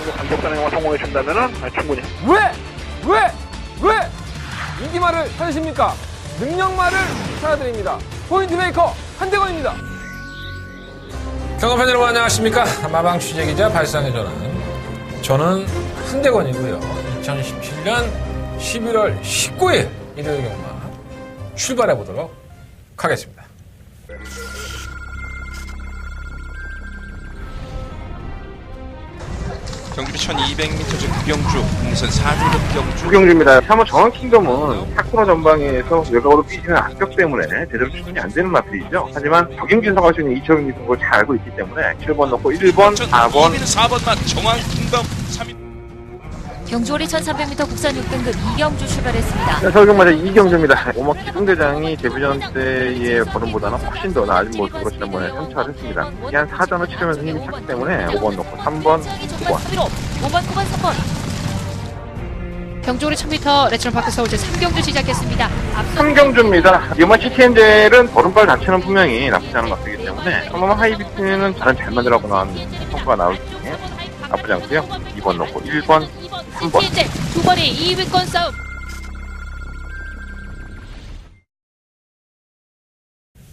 정도 간접사냥만 성공해 준다면은 충분히. 왜 인기말을 찾으십니까? 능력말을 찾아드립니다. 포인트 메이커 한대건입니다. 경험팬 여러분 안녕하십니까? 마방 취재기자 발상의 저는 한대건이고요. 2017년 11월 19일 일요일 경마 출발해 보도록 하겠습니다. 경주비 1200m 국경주 국내선 4등급 경주 구경주입니다. 사모 정원킹덤은 타쿠라 전방에서 외곽으로 삐지는 악격 때문에 제대로 출전이 안 되는 마필이죠. 하지만 적임진서가 할 수 있는 2차 경기 걸 잘 알고 있기 때문에 7번 넣고 1번, 4번 4번만 정왕킹덤 3위 경주월이 1300m 국산 6등급 이경주 출발했습니다. 서울경마자 이경주입니다. 오막 기동대장이 데뷔전 때의 걸음보다는 훨씬 더 나아진 모습으로 지난번에 선차를 했습니다. 이게 한 4전을 치르면서 힘이 찼기 때문에 5번 넣고 3번, 9번 5번, 9번, 3번. 경주월이 1000m 레츠런파크 서울 제3경주 시작했습니다. 삼경주입니다. 이번 CTN젤은 걸음발 자체는 분명히 나쁘지 않은 것 같기 때문에 한번 하이비트는 잘 만들어고 나온 성과가 나올 때 나쁘지 않고요. 2번 넣고 1번, 3번. CTN젤 두 번의 2위권 싸움.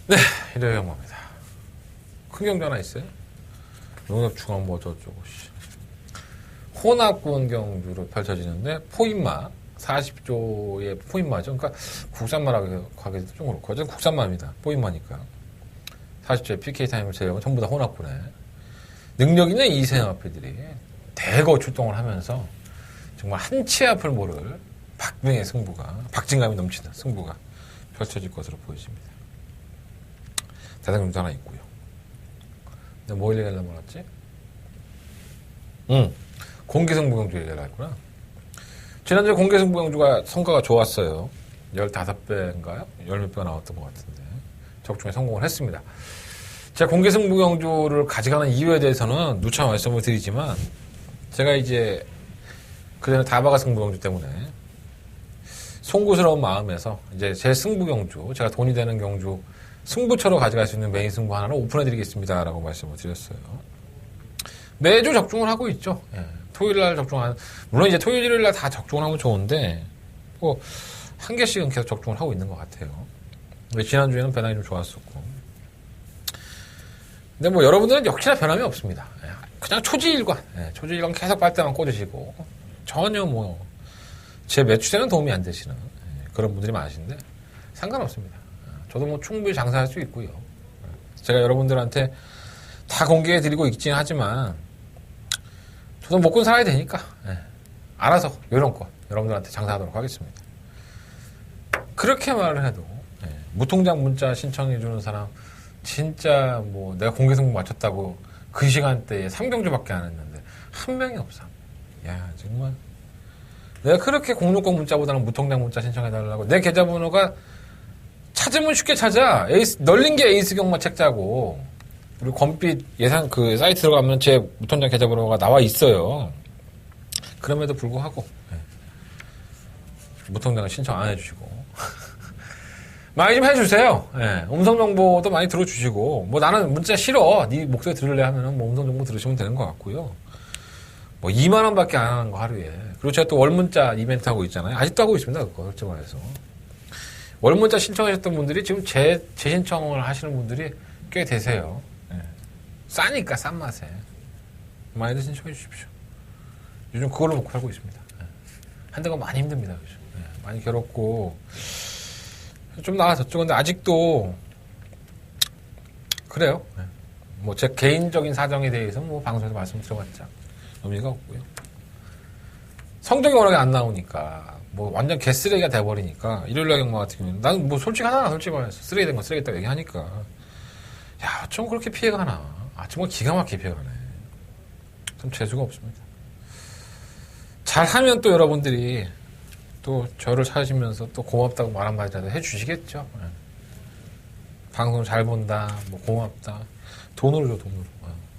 네, 일요일 경마입니다. 큰 경주 하나 있어요. 농협 중앙 뭐 저쩌고 혼합군 경주로 펼쳐지는데 포인마 40조의 포인마죠. 그러니까 국산마라고 하기도 좀 그렇고 어쨌든 국산마입니다. 포인마니까 40조의 PK 타임을 제외하고 전부 다 혼합군에 능력 있는 이세 마필들이 대거 출동을 하면서 정말 한치 앞을 모를 박빙의 승부가 박진감이 넘치는 승부가 펼쳐질 것으로 보여집니다. 대단경주 하나 있고요. 근데 뭐 얘기하려고 말았지? 공개승부경주 얘기를 했구나. 지난주에 공개승부경주가 성과가 좋았어요. 15배인가요? 10몇 배가 나왔던 것 같은데 적중에 성공을 했습니다. 제가 공개승부경주를 가져가는 이유에 대해서는 누차 말씀을 드리지만 제가 이제 그전에 다바가 승부경주 때문에 송구스러운 마음에서 이제 제 승부경주, 제가 돈이 되는 경주 승부처로 가져갈 수 있는 메인 승부 하나를 오픈해드리겠습니다 라고 말씀을 드렸어요. 매주 적중을 하고 있죠. 예. 토요일날 적중하는, 물론 이제 토요일날 다 적중을 하면 좋은데, 뭐, 한 개씩은 계속 적중을 하고 있는 것 같아요. 지난주에는 변함이 좀 좋았었고. 근데 뭐 여러분들은 역시나 변함이 없습니다. 예. 그냥 초지일관, 초지일관 계속 빨대만 꽂으시고, 전혀 뭐, 제 매출에는 도움이 안 되시는 그런 분들이 많으신데, 상관없습니다. 저도 뭐 충분히 장사할 수 있고요. 제가 여러분들한테 다 공개해드리고 있긴 하지만, 저도 먹고 살아야 되니까, 알아서 요령껏 여러분들한테 장사하도록 하겠습니다. 그렇게 말을 해도, 무통장 문자 신청해주는 사람, 진짜 뭐 내가 공개승부 맞췄다고 그 시간대에 3경주밖에 안 했는데, 한 명이 없어. 야, 정말. 내가 그렇게 060 문자보다는 무통장 문자 신청해달라고, 내 계좌번호가 찾으면 쉽게 찾아. 널린 게 에이스 경마 책자고, 그리고 검빛 예상 그 사이트 들어가면 제 무통장 계좌번호가 나와 있어요. 그럼에도 불구하고 무통장을 신청 안 해주시고 많이 좀 해주세요. 음성 정보도 많이 들어주시고 뭐 나는 문자 싫어. 네 목소리 들을래 하면은 뭐 음성 정보 들으시면 되는 것 같고요. 뭐 2만 원밖에 안 하는 거 하루에. 그리고 제가 또 월문자 이벤트 하고 있잖아요. 아직도 하고 있습니다. 그거 솔직히 말해서 월문자 신청하셨던 분들이 지금 재신청을 하시는 분들이 꽤 되세요. 싸니까 싼 맛에 많이들 신청해 주십시오. 요즘 그걸로 먹고 살고 있습니다. 한 대가 많이 힘듭니다. 요즘. 많이 괴롭고 좀 나아졌죠. 근데 아직도 그래요. 뭐 제 개인적인 사정에 대해서 뭐 방송에서 말씀드려봤자 의미가 없고요. 성적이 워낙에 안 나오니까 뭐 완전 개쓰레기가 돼버리니까 일요일날 경마 같은 경우는 나는 뭐 솔직히 말해서 쓰레기 된 건 쓰레기다 얘기하니까 야 어쩜 그렇게 피해가 나. 정말 기가 막히게 피해가네. 좀 재수가 없습니다. 잘하면 또 여러분들이 또 저를 찾으시면서 또 고맙다고 말 한마디라도 해주시겠죠. 방송 잘 본다, 뭐 고맙다. 돈으로 줘, 돈으로.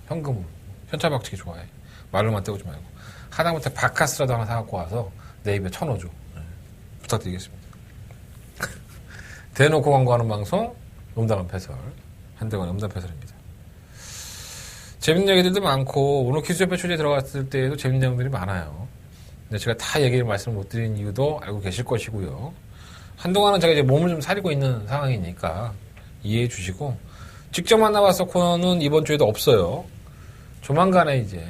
현금으로. 현찰박치기 좋아해. 말로만 때우지 말고. 하다못해 바카스라도 하나 사갖고 와서 내 입에 쳐넣어줘. 부탁드리겠습니다. 대놓고 광고하는 방송, 음담한 패설. 한대건 음담 패설입니다. 재밌는 얘기들도 많고, 오늘 기술협회 초대에 들어갔을 때에도 재밌는 내용들이 많아요. 근데 제가 다 얘기를 말씀을 못 드린 이유도 알고 계실 것이고요. 한동안은 제가 이제 몸을 좀 사리고 있는 상황이니까 이해해 주시고, 직접 만나봐서 코너는 이번 주에도 없어요. 조만간에 이제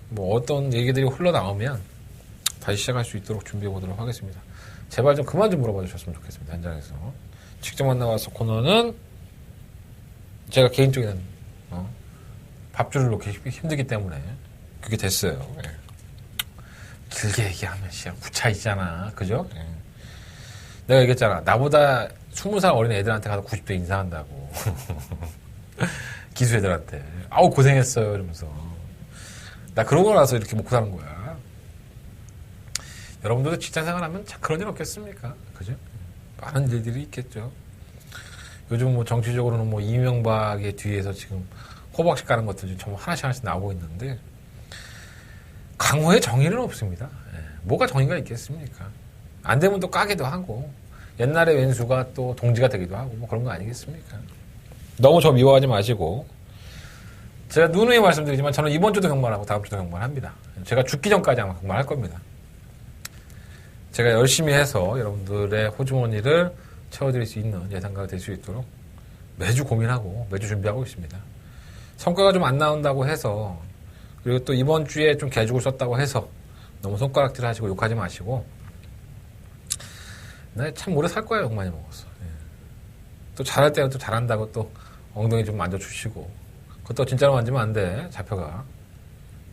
뭐 어떤 얘기들이 흘러나오면 다시 시작할 수 있도록 준비해 보도록 하겠습니다. 제발 좀 그만 좀 물어봐 주셨으면 좋겠습니다. 현장에서. 직접 만나봐서 코너는 제가 개인적인 밥줄을 놓기 힘들기 때문에 그게 됐어요. 예. 길게 얘기하면 구차 있잖아. 그죠? 예. 내가 얘기했잖아. 나보다 20살 어린 애들한테 가서 90대 인사한다고. 기수 애들한테. 아우 고생했어요 이러면서. 나 그러고 나서 이렇게 먹고 사는 거야. 여러분들도 직장생활하면 참 그런 일 없겠습니까? 그죠? 많은 일들이 있겠죠. 요즘 뭐 정치적으로는 뭐 이명박의 뒤에서 지금 호박씨 까는 것들이 정말 하나씩 나오고 있는데 강호의 정의는 없습니다. 예. 뭐가 정의가 있겠습니까? 안 되면 또 까기도 하고 옛날에 왼수가 또 동지가 되기도 하고 뭐 그런 거 아니겠습니까? 너무 저 미워하지 마시고 제가 누누이 말씀드리지만 저는 이번 주도 경마하고 다음 주도 경마합니다. 제가 죽기 전까지 아마 경마할 겁니다. 제가 열심히 해서 여러분들의 호주머니를 채워드릴 수 있는 예상가가 될 수 있도록 매주 고민하고 매주 준비하고 있습니다. 성과가 좀 안 나온다고 해서 그리고 또 이번 주에 좀 개죽을 썼다고 해서 너무 손가락질 하시고 욕하지 마시고 나 참 오래 살 거야 욕 많이 먹었어. 예. 또 잘할 때는 또 잘한다고 또 엉덩이 좀 만져주시고 그것도 진짜로 만지면 안 돼. 잡혀가.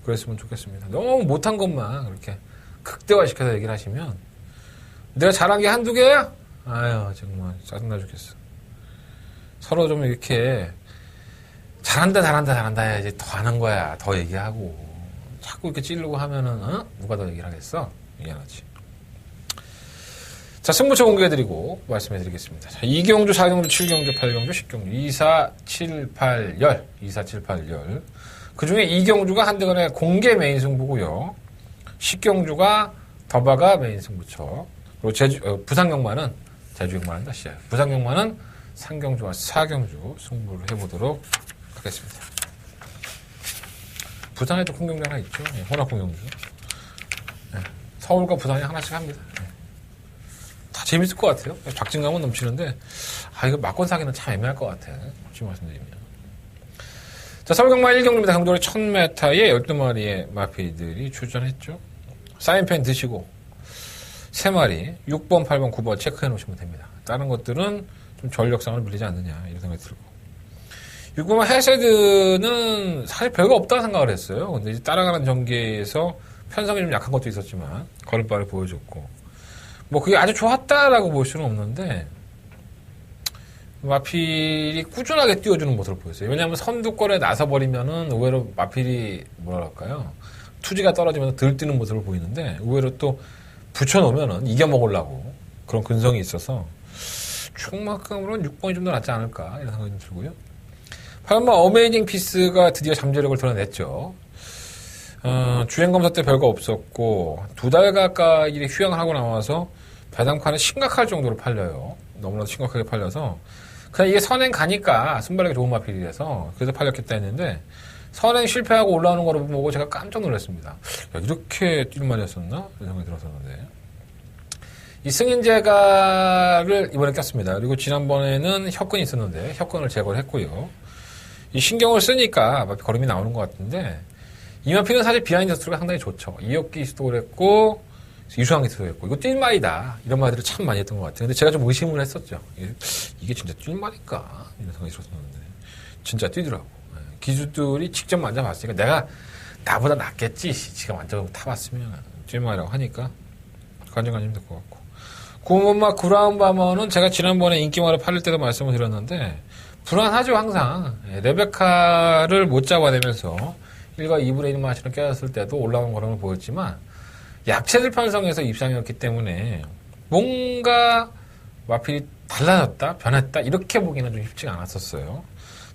그랬으면 좋겠습니다. 너무 못한 것만 그렇게 극대화시켜서 얘기를 하시면 내가 잘한 게 한두 개야? 아유 정말 짜증나 죽겠어. 서로 좀 이렇게 잘한다 해야지 더 하는 거야. 더 얘기하고 자꾸 이렇게 찌르고 하면은 누가 더 얘기를 하겠어? 미안하지. 자, 승부처 공개해드리고 말씀해드리겠습니다. 자, 2경주, 4경주, 7경주, 8경주, 10경주, 2, 4, 7, 8, 열. 2, 4, 7, 8, 열. 그 중에 2경주가 한대건의 공개 메인 승부고요. 10경주가 더바가 메인 승부처. 그리고 부산 경마는 제주 경마는 다시 해요. 부산 경마는 3경주와 4경주 승부를 해보도록 하겠습니다. 부산에도 공경주 하나 있죠. 네, 혼합 공경주. 네, 서울과 부산이 하나씩 합니다. 네. 다 재밌을 것 같아요. 박진감은 넘치는데, 이거 막권 사기는 참 애매할 것 같아. 솔직히 말씀드리면. 자, 서울경마 1경주입니다. 경주리 1000m에 12마리의 마피들이 출전했죠. 사인펜 드시고, 3마리, 6번, 8번, 9번 체크해 놓으시면 됩니다. 다른 것들은 좀 전력상을 밀리지 않느냐, 이런 생각이 들고. 6번 헤세드는 사실 별거 없다고 생각을 했어요. 근데 이제 따라가는 전개에서 편성이 좀 약한 것도 있었지만, 걸음발을 보여줬고, 뭐 그게 아주 좋았다라고 볼 수는 없는데 마필이 꾸준하게 띄워주는 모습을 보였어요. 왜냐하면 선두권에 나서버리면은 의외로 마필이 뭐랄까요 투지가 떨어지면서 덜 뛰는 모습을 보이는데 의외로 또 붙여놓으면은 이겨먹으려고 그런 근성이 있어서 충만큼으로는 6번이 좀 더 낫지 않을까 이런 생각이 좀 들고요. 8번 어메이징 피스가 드디어 잠재력을 드러냈죠. 주행검사 때 별거 없었고 2달 가까이 휴양을 하고 나와서 배당판은 심각할 정도로 팔려요. 너무나도 심각하게 팔려서 그냥 이게 선행 가니까 순발력이 좋은 마필이라서 그래서 팔렸겠다 했는데 선행 실패하고 올라오는 거를 보고 제가 깜짝 놀랐습니다. 야, 이렇게 뛸만했었나? 이런 생각이 들었었는데 이 승인제가를 이번에 꼈습니다. 그리고 지난번에는 혁근이 있었는데 혁근을 제거를 했고요. 이 신경을 쓰니까 마필 걸음이 나오는 것 같은데 이마피는 사실 비하인드 스토리가 상당히 좋죠. 이혁기 시도를 했고 유수왕이 시도를 했고 이거 뛸말이다 이런 말들을 참 많이 했던 것 같아요. 근데 제가 좀 의심을 했었죠. 이게 진짜 뛸말일까 이런 생각이 들었었는데 진짜 뛰더라고. 기수들이 직접 만져봤으니까 내가 나보다 낫겠지 지가 만져보고 타봤으면 뛸말이라고 하니까 관정관이 힘들 것 같고 구몬마 구라운바머는 제가 지난번에 인기말을 팔릴 때도 말씀을 드렸는데 불안하죠 항상. 레베카를 못 잡아내면서 1과 2분의 1 마시는 깨졌을 때도 올라온 걸음을 보였지만 약체들 편성에서 입상이었기 때문에 뭔가 마필이 달라졌다, 변했다 이렇게 보기는 좀 쉽지가 않았었어요.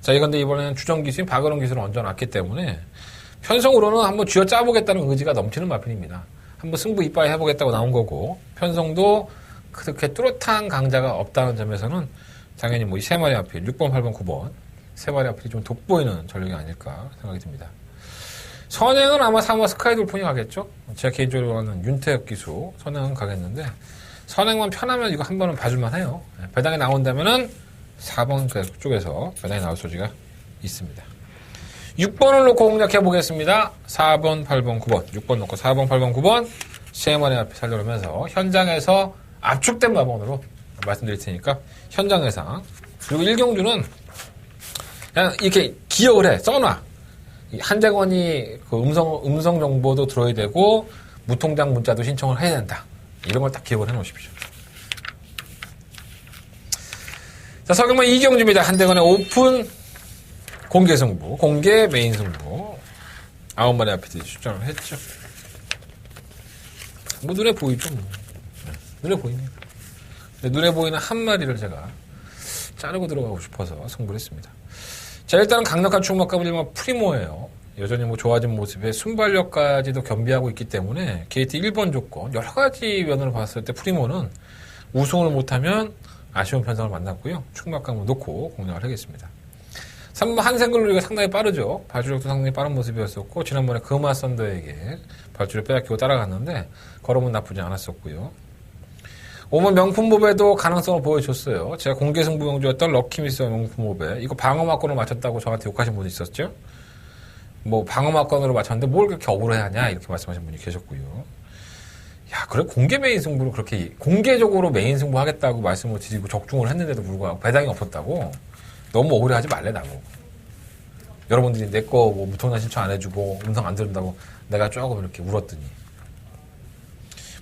자, 이건데 이번에는 주전 기수인 박은홍 기수를 얹어놨기 때문에 편성으로는 한번 쥐어 짜보겠다는 의지가 넘치는 마필입니다. 한번 승부 이빠이 해보겠다고 나온 거고 편성도 그렇게 뚜렷한 강자가 없다는 점에서는 당연히 뭐 이 3마리 마필 6번, 8번, 9번 세 마리 앞이 좀 돋보이는 전력이 아닐까 생각이 듭니다. 선행은 아마 3화 스카이 돌폰이 가겠죠? 제가 개인적으로 하는 윤태혁 기수 선행은 가겠는데 선행만 편하면 이거 한 번은 봐줄만 해요. 배당이 나온다면은 4번 쪽에서 배당이 나올 소지가 있습니다. 6번을 놓고 공략해 보겠습니다. 4번, 8번, 9번. 6번 놓고 4번, 8번, 9번 세 마리 앞에 살려오면서 현장에서 압축된 마번으로 말씀드릴 테니까 현장 예상. 그리고 일경주는 그냥 이렇게 기억을 해. 써놔. 한재건이 그 음성 정보도 들어야 되고 무통장 문자도 신청을 해야 된다. 이런 걸 딱 기억을 해 놓으십시오. 자, 서경만 이경주입니다. 한대건의 오픈 공개 승부, 공개 메인 승부. 9마리 앞에 출전을 했죠. 뭐 눈에 보이죠. 뭐. 눈에 보입니다. 눈에 보이는 한 마리를 제가 자르고 들어가고 싶어서 승부를 했습니다. 자, 일단은 강력한 충막감을 일만 프리모예요. 여전히 뭐 좋아진 모습에 순발력까지도 겸비하고 있기 때문에 KT 1번 조건 여러 가지 면으로 봤을 때 프리모는 우승을 못하면 아쉬운 편성을 만났고요. 충막감을 놓고 공략을 하겠습니다. 3번 한생글로리가 상당히 빠르죠. 발주력도 상당히 빠른 모습이었었고 지난번에 금화 썬더에게 발주를 빼앗기고 따라갔는데 걸음은 나쁘지 않았었고요. 5번 명품보배도 가능성을 보여줬어요. 제가 공개 승부 경주였던 럭키미스 명품보배 이거 방어막권을 맞췄다고 저한테 욕하신 분이 있었죠. 뭐 방어막권으로 맞췄는데 뭘 그렇게 억울해하냐 이렇게 말씀하신 분이 계셨고요. 야, 그래 공개 메인 승부를 그렇게 공개적으로 메인 승부 하겠다고 말씀을 드리고 적중을 했는데도 불구하고 배당이 없었다고 너무 억울해하지 말래 나보고. 여러분들이 내 거 뭐 무통장 신청 안 해주고 음성 안 들은다고 내가 조금 이렇게 울었더니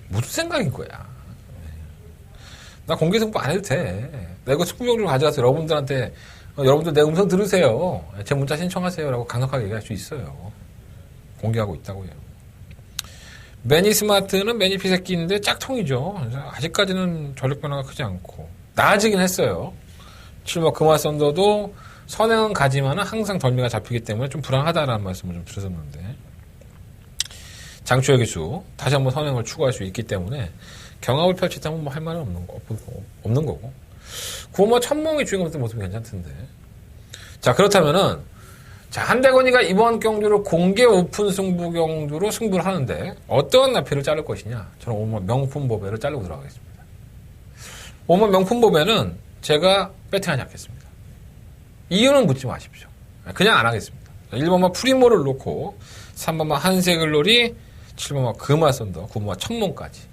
무슨 생각인 거야. 나 공개 승부 안 해도 돼. 나 이거 승부용으로 가져가서 여러분들한테 여러분들 내 음성 들으세요. 제 문자 신청하세요. 라고 강력하게 얘기할 수 있어요. 공개하고 있다고요. 매니스마트는 매니피 새끼인데 짝퉁이죠. 아직까지는 전력 변화가 크지 않고 나아지긴 했어요. 7번 금화 썬더도 선행은 가지만은 항상 덜미가 잡히기 때문에 좀 불안하다라는 말씀을 좀 드렸었는데 장추혁 기수 다시 한번 선행을 추구할 수 있기 때문에 경합을 펼치다면 뭐 할 말은 없는 거고 9번 천몽이 주인공했던 모습이 괜찮던데. 자, 그렇다면은 자, 한대건이가 이번 경주를 공개 오픈 승부 경주로 승부를 하는데 어떤 나피를 자를 것이냐. 저는 5번 명품보배를 자르고 들어가겠습니다. 5번 명품보배는 제가 배팅하지 않겠습니다. 이유는 묻지 마십시오. 그냥 안 하겠습니다. 1번만 프리모를 놓고 3번만 한색을놀이 7번만 금화선더 9번만 천몽까지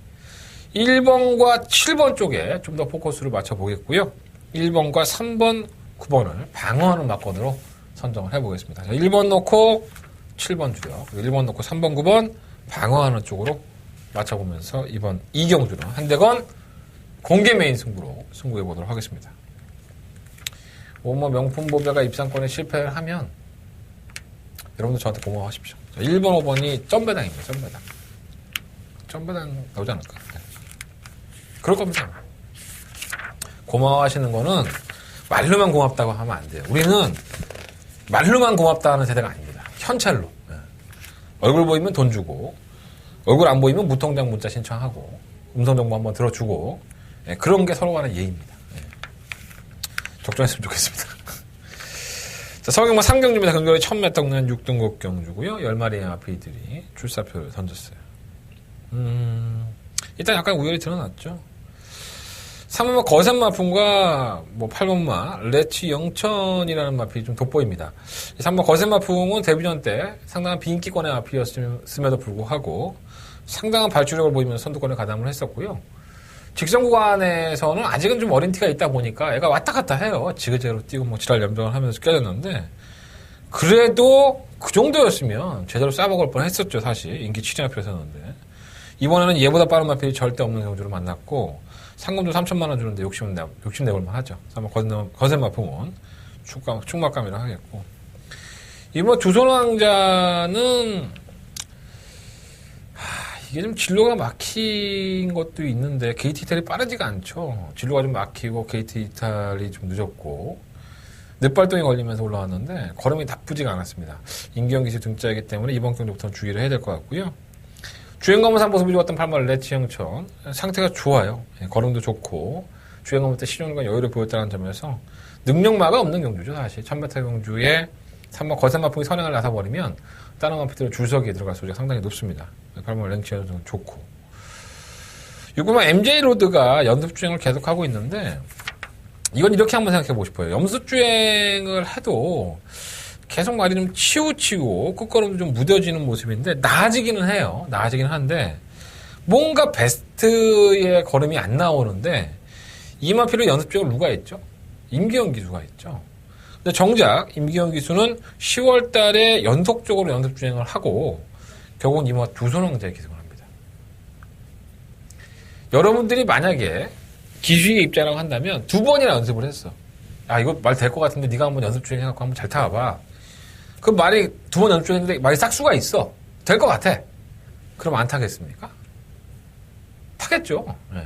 1번과 7번 쪽에 좀 더 포커스를 맞춰보겠고요. 1번과 3번, 9번을 방어하는 막건으로 선정을 해보겠습니다. 1번 놓고 7번 주력, 1번 놓고 3번, 9번 방어하는 쪽으로 맞춰보면서 이번 이경주는 한대건 공개 메인 승부로 승부해보도록 하겠습니다. 5번 명품보배가 입상권에 실패를 하면 여러분들 저한테 고마워하십시오. 1번, 5번이 점배당입니다. 점배당. 점배당 나오지 않을까? 네. 그럴 겁니다. 고마워하시는 거는 말로만 고맙다고 하면 안 돼요. 우리는 말로만 고맙다는 세대가 아닙니다. 현찰로. 네. 얼굴 보이면 돈 주고 얼굴 안 보이면 무통장 문자 신청하고 음성정보 한번 들어주고 네. 그런 게 서로 간의 예의입니다. 네. 적정했으면 좋겠습니다. 자, 서경마 3경주입니다. 경주에 처음 맺던 6등급 경주고요. 10마리의 아피들이 출사표를 던졌어요. 일단 약간 우열이 드러났죠. 3번마 거센마풍과 뭐 8번마 레치 영천이라는 마필이 좀 돋보입니다. 3번 거센마풍은 데뷔전 때 상당한 비인기권의 마필이었음에도 불구하고 상당한 발주력을 보이면서 선두권에 가담을 했었고요. 직선 구간에서는 아직은 좀 어린 티가 있다 보니까 애가 왔다 갔다 해요. 지그재그로 뛰고 뭐 지랄 연병을 하면서 깨졌는데 그래도 그 정도였으면 제대로 싸먹을 뻔 했었죠. 사실 인기 7위 앞이었었는데 이번에는 얘보다 빠른 마필이 절대 없는 경주를 만났고 상금도 3천만 원 주는데 욕심내볼만 하죠. 3번 거센마풍은 충막감이라 하겠고 이번 두손왕자는 이게 좀 진로가 막힌 것도 있는데 게이트 이탈이 빠르지가 않죠. 진로가 좀 막히고 게이트 이탈이 좀 늦었고 늦발동이 걸리면서 올라왔는데 걸음이 나쁘지가 않았습니다. 임기영기시 등자이기 때문에 이번 경기부터는 주의를 해야 될 것 같고요. 주행검은 모습이 좋았던 8번 레치 형천 상태가 좋아요. 걸음도 좋고 주행검 때 시종일관 여유를 보였다는 점에서 능력마가 없는 경주죠, 사실. 천메타 경주에 3번 거센마풍이 선행을 나서버리면 다른 마피들은 줄서기에 들어갈 소지가 상당히 높습니다. 8번 랭치어는 좋고. 6번 MJ 로드가 연습주행을 계속하고 있는데, 이건 이렇게 한번 생각해보고 싶어요. 연습주행을 해도 계속 말이 좀 치우치고 끝걸음도 좀 무뎌지는 모습인데, 나아지기는 해요. 나아지기는 한데, 뭔가 베스트의 걸음이 안 나오는데, 이 마피로 연습주행을 누가 했죠? 임기현 기수가 했죠. 근데 정작 임기현 기수는 10월 달에 연속적으로 연습주행을 하고, 결국은 이마 두손왕제 기승을 합니다. 여러분들이 만약에 기수의 입장이라고 한다면 2번이나 연습을 했어. 야, 이거 말 될 것 같은데 네가 한번 연습주행 해갖고 한번 잘 타봐봐. 그 말이 2번 연습주행했는데 말이 싹수가 있어. 될 것 같아. 그럼 안 타겠습니까? 타겠죠. 네.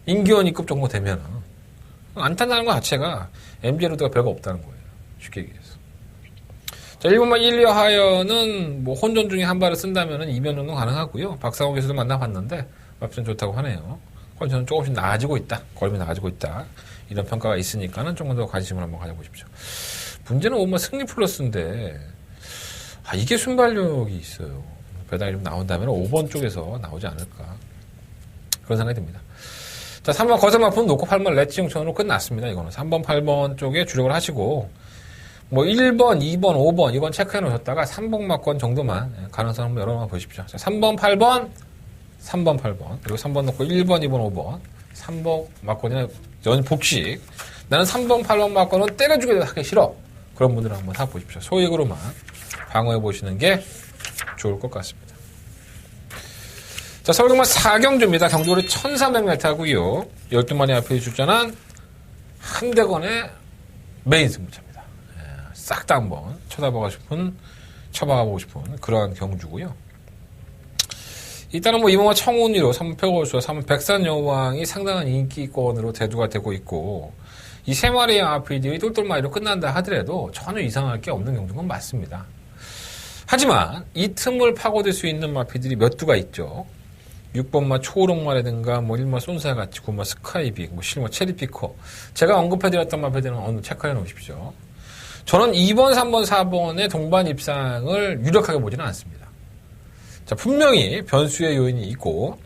임기현이급 정도 되면은. 안 탄다는 것 자체가 MJ 로드가 별거 없다는 거예요. 쉽게 얘기해서. 자, 1번만 1, 2 하여는 뭐 혼전 중에 한 발을 쓴다면은 2면 정도 가능하고요. 박상호 교수도 만나봤는데 맙션 좋다고 하네요. 컨디션은 조금씩 나아지고 있다. 걸음이 나아지고 있다. 이런 평가가 있으니까는 조금 더 관심을 한번 가져보십시오. 문제는 오만 승리 플러스인데, 이게 순발력이 있어요. 배당이 좀 나온다면 5번 쪽에서 나오지 않을까. 그런 생각이 듭니다. 자, 3번 거센마품 놓고 8번 레츠 용천으로 끝났습니다. 이거는 3번, 8번 쪽에 주력을 하시고, 뭐 1번, 2번, 5번 이건 체크해 놓으셨다가 3번 막권 정도만 가능성 한번 여러 번 보십시오. 자, 3번, 8번, 3번, 8번 그리고 3번 놓고 1번, 2번, 5번 3번 막권이나 복식. 나는 3번, 8번 막권은 때려주게 하기 싫어. 그런 분들은 한번 사보십시오. 소액으로만 방어해 보시는 게 좋을 것 같습니다. 자, 서울경마 4경주입니다. 경주거리 1300m고요. 12마리 앞에 출전한 한대건의 메인 승부차입니다. 싹 다 한번 쳐박아보고 싶은 그러한 경주고요. 일단은 뭐 이번에 청운리로 3번 표고수와 3번 백산여왕이 상당한 인기권으로 대두가 되고 있고, 이 세 마리의 RP들이 똘똘마리로 끝난다 하더라도 전혀 이상할 게 없는 경주는 맞습니다. 하지만 이 틈을 파고들 수 있는 마피들이 몇 두가 있죠. 6번마 초록마라든가 뭐 1마 쏜사같이 9마 스카이빅, 뭐 7마 체리피커. 제가 언급해드렸던 마피들은 어느 체크해 놓으십시오. 저는 2번, 3번, 4번의 동반 입상을 유력하게 보지는 않습니다. 자, 분명히 변수의 요인이 있고,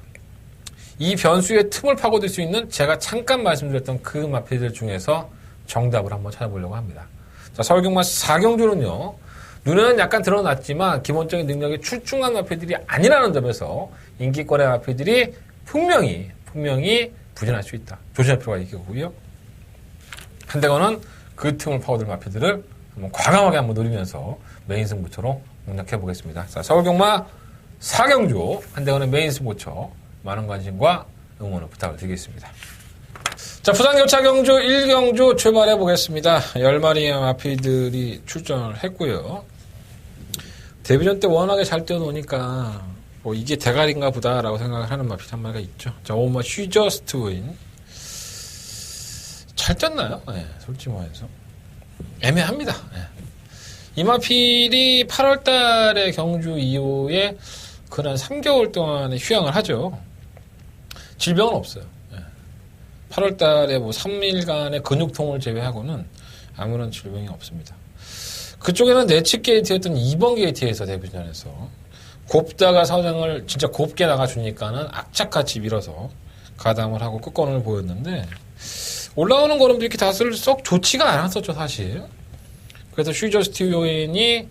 이 변수의 틈을 파고들 수 있는 제가 잠깐 말씀드렸던 그 마피들 중에서 정답을 한번 찾아보려고 합니다. 자, 서울경마 4경주는요, 눈에는 약간 드러났지만 기본적인 능력이 출중한 마피들이 아니라는 점에서 인기권의 마피들이 분명히 부진할 수 있다. 조심할 필요가 있겠고요. 한대건은 그 틈을 파고들 마피들을 한번 과감하게 한번 노리면서 메인 승부처로 공략해 보겠습니다. 자, 서울경마 4경주 한대건의 메인 승부처 많은 관심과 응원을 부탁을 드리겠습니다. 자, 부산교차 경주 1경주 출발해 보겠습니다. 10마리의 마피들이 출전을 했고요. 데뷔전 때 워낙에 잘 뛰어노니까 뭐 이게 대가리인가 보다라고 생각을 하는 마피 한 마리가 있죠. 자, 오마 쉬저스트 윈. 잘 뛰었나요? 네, 솔직히 말해서. 애매합니다. 네. 이 마필이 8월 달에 경주 이후에 그한 3개월 동안에 휴양을 하죠. 질병은 없어요. 8월 달에 뭐 3일간의 근육통을 제외하고는 아무런 질병이 없습니다. 그쪽에는 내측 게이트였던 2번 게이트에서 데뷔전에서 곱다가 서정을 진짜 곱게 나가주니까는 악착같이 밀어서 가담을 하고 끝권을 보였는데, 올라오는 걸음도 이렇게 다슬 썩 좋지가 않았었죠, 사실. 그래서 슈저스티 요인이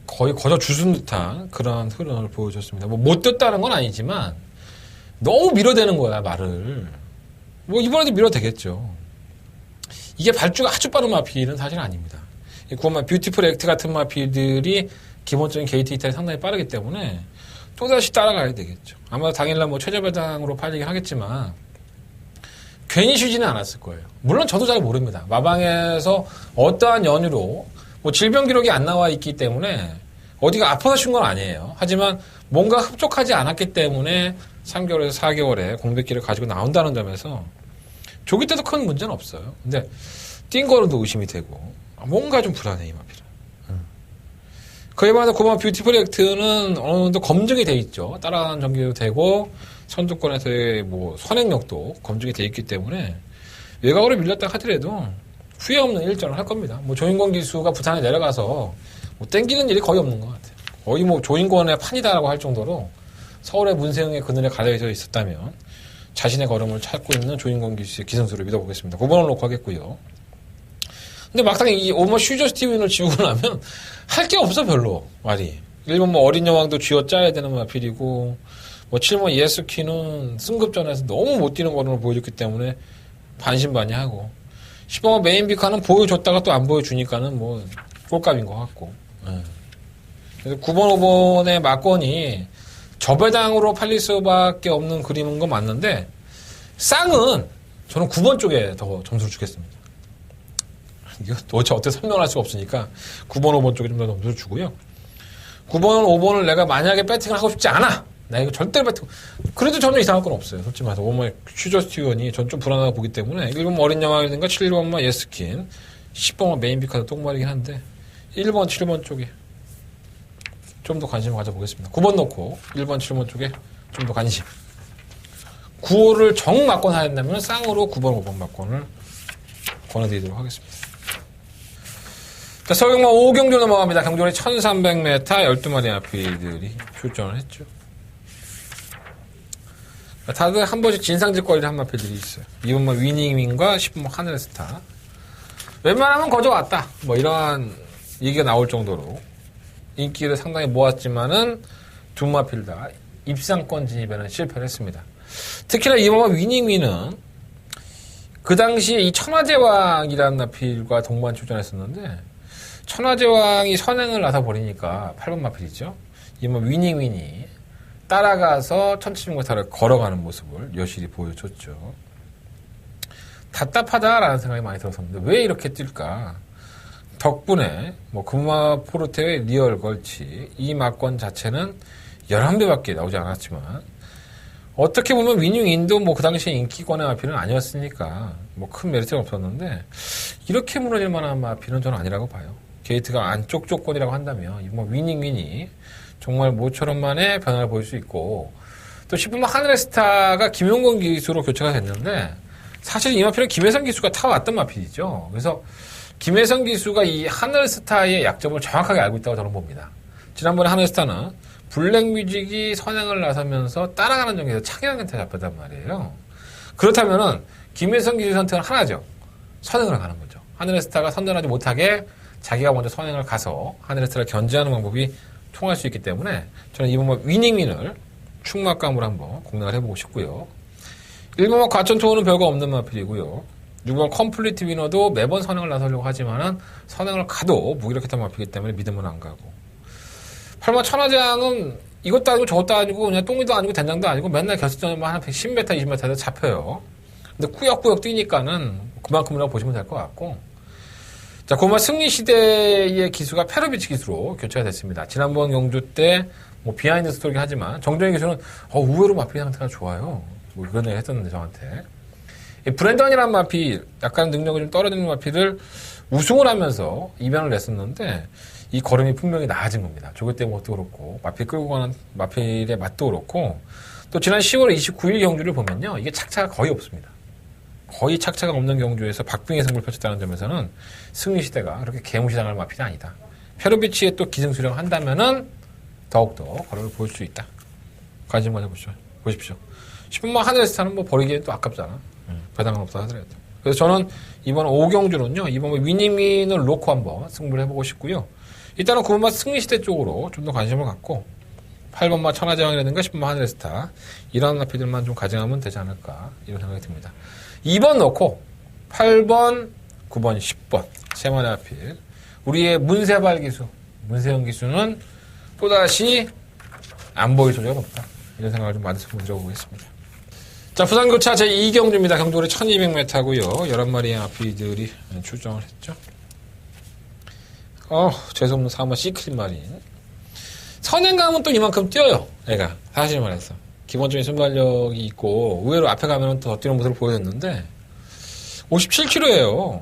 거의 거저 주순 듯한 그런 흐름을 보여줬습니다. 뭐 못 떴다는 건 아니지만 너무 밀어대는 거야, 말을. 뭐 이번에도 밀어대겠죠. 이게 발주가 아주 빠른 마필은 사실 아닙니다. 이 9번 뷰티풀 액트 같은 마필들이 기본적인 게이트 이탈이 상당히 빠르기 때문에 또다시 따라가야 되겠죠. 아마 당일날 뭐 최저배당으로 팔리긴 하겠지만 괜히 쉬지는 않았을 거예요. 물론 저도 잘 모릅니다. 마방에서 어떠한 연유로 뭐 질병 기록이 안 나와 있기 때문에 어디가 아파서 쉰 건 아니에요. 하지만 뭔가 흡족하지 않았기 때문에 3개월에서 4개월에 공백기를 가지고 나온다는 점에서 조기 때도 큰 문제는 없어요. 근데 뛴 거는도 의심이 되고 뭔가 좀 불안해, 이 마필은. 그에 반해 고마 뷰티풀 액트는 어느 정도 검증이 돼 있죠. 따라가는 전기도 되고 선두권에서의 뭐 선행력도 검증이 돼 있기 때문에 외곽으로 밀렸다 하더라도 후회 없는 일전을 할 겁니다. 뭐 조인권 기수가 부산에 내려가서 뭐 땡기는 일이 거의 없는 것 같아요. 거의 뭐 조인권의 판이다라고 할 정도로 서울의 문세영의 그늘에 가려져 있었다면 자신의 걸음을 찾고 있는 조인권 기수의 기승수를 믿어보겠습니다. 9번을 놓고 하겠고요. 근데 막상 이 오머 슈저 스티븐을 지우고 나면 할 게 없어 별로 말이. 1번 뭐 어린 여왕도 쥐어 짜야 되는 마필이고 뭐 7번 예스키는 승급전에서 너무 못 뛰는 걸음을 보여줬기 때문에 반신반의하고 10번 메인 비카는 보여줬다가 또 안 보여주니까는 뭐 꼴값인 것 같고. 예. 그래서 9번 5번의 막권이 저배당으로 팔릴 수밖에 없는 그림인 건 맞는데 쌍은 저는 9번 쪽에 더 점수를 주겠습니다. 이거 도대체 어떻게 설명할 수가 없으니까 9번 5번 쪽에 좀 더 점수를 주고요. 9번 5번을 내가 만약에 배팅을 하고 싶지 않아. 나 이거 절대로 배팅. 그래도 전혀 이상할 건 없어요. 솔직히 말해서 5번의 슈저 스티븐이 전 좀 불안하다고 보기 때문에 1번 어린 여왕이든가 7번만 예스킨 10번만 메인 비카도 똥말이긴 한데 1번 7번 쪽에 좀 더 관심을 가져보겠습니다. 9번 놓고 1번 7번 쪽에 좀 더 관심. 9호를 정 막권 사야 된다면 쌍으로 9번 5번 막권을 권해드리도록 하겠습니다. 자, 서경마 5경주 넘어갑니다. 경주리 1300m 12마리 아피들이 출전을 했죠. 다들 한 번씩 진상짓거리를 한 마필들이 있어요. 2번만 위닝윈과 10번만 하늘의 스타. 웬만하면 거저왔다. 뭐 이러한 얘기가 나올 정도로 인기를 상당히 모았지만은 두 마필 다 입상권 진입에는 실패를 했습니다. 특히나 2번만 위닝윈은 그 당시에 이 천하제왕이라는 마필과 동반 출전했었는데 천하제왕이 선행을 나서 버리니까 8번 마필이죠. 2번 위닝윈이 따라가서 1700m를 걸어가는 모습을 여실히 보여줬죠. 답답하다라는 생각이 많이 들었었는데 왜 이렇게 뛸까? 덕분에 뭐 금화 포르테의 리얼 걸치 이 막권 자체는 11배밖에 나오지 않았지만 어떻게 보면 위닝윈도 뭐 그 당시에 인기권의 마필은 아니었으니까 뭐 큰 메리트가 없었는데 이렇게 무너질 만한 마필은 저는 아니라고 봐요. 게이트가 안쪽 조건이라고 한다면 뭐 위닝윈이 정말 모처럼만의 변화를 보일 수 있고 또 10번 하늘의 스타가 김용건 기수로 교체가 됐는데 사실 이 마필은 김혜성 기수가 타왔던 마필이죠. 그래서 김혜성 기수가 이 하늘 스타의 약점을 정확하게 알고 있다고 저는 봅니다. 지난번에 하늘 스타는 블랙뮤직이 선행을 나서면서 따라가는 중에서 창현한테 잡혔단 말이에요. 그렇다면은 김혜성 기수 선택은 하나죠. 선행을 가는 거죠. 하늘의 스타가 선전하지 못하게 자기가 먼저 선행을 가서 하늘의 스타를 견제하는 방법이 통할 수 있기 때문에 저는 이번 위닝윈을 충막감으로 한번 공략을 해보고 싶고요. 1번 과천토어는 별거 없는 마필이고요. 6번 컴플리트 위너도 매번 선행을 나서려고 하지만은 선행을 가도 무기력했던 마필이기 때문에 믿음은 안 가고 8번 천하제왕은 이것도 아니고 저것도 아니고 그냥 똥이도 아니고 된장도 아니고 맨날 결승전에만 한 10m, 20m에서 잡혀요. 근데 꾸역꾸역 뛰니까는 그만큼이라고 보시면 될 것 같고 자, 고마 승리 시대의 기수가 페로비치 기수로 교체가 됐습니다. 지난번 경주 때 뭐 비하인드 스토리긴 하지만 정정희 기수는 의외로 마필 상태가 좋아요. 뭐 그런 얘기 했었는데 저한테 브랜던이라는 마필 약간 능력이 좀 떨어지는 마필을 우승을 하면서 이변을 냈었는데 이 걸음이 분명히 나아진 겁니다. 조교 때 것도 그렇고 마필 끌고 가는 마필의 맛도 그렇고 또 지난 10월 29일 경주를 보면요. 이게 착차가 거의 없습니다. 거의 착차가 없는 경주에서 박빙의 승부를 펼쳤다는 점에서는 승리 시대가 그렇게 개무시당할 마필이 아니다. 페로비치의 또 기승수령 한다면은 더욱더 걸음을 보일 수 있다. 관심 가져보십시오. 10분만 하늘의 스타는 뭐 버리기엔 또 아깝잖아. 배당은 없다 하더라도. 그래서 저는 이번 5경주는요. 이번 위닝윈을 놓고 한번 승부를 해보고 싶고요. 일단은 9번마 승리 시대 쪽으로 좀 더 관심을 갖고 8번마 천하제왕이라든가 10번마 하늘의 스타 이런 마필들만 좀 가정하면 되지 않을까 이런 생각이 듭니다. 2번 넣고 8번, 9번, 10번 세 마리 마필 우리의 문세발 기수 문세영 기수는 또다시 안 보일 소리가 없다 이런 생각을 좀 말씀을 드려보겠습니다. 자, 부산교차 제2경주입니다. 경주거리 1200m고요 11마리의 마필들이 출정을 했죠. 재수없는 4번 시크릿 마린 선행감은 또 이만큼 뛰어요. 얘가 사실 말해서 기본적인 순발력이 있고 의외로 앞에 가면 더 뛰는 모습을 보여줬는데 57kg예요.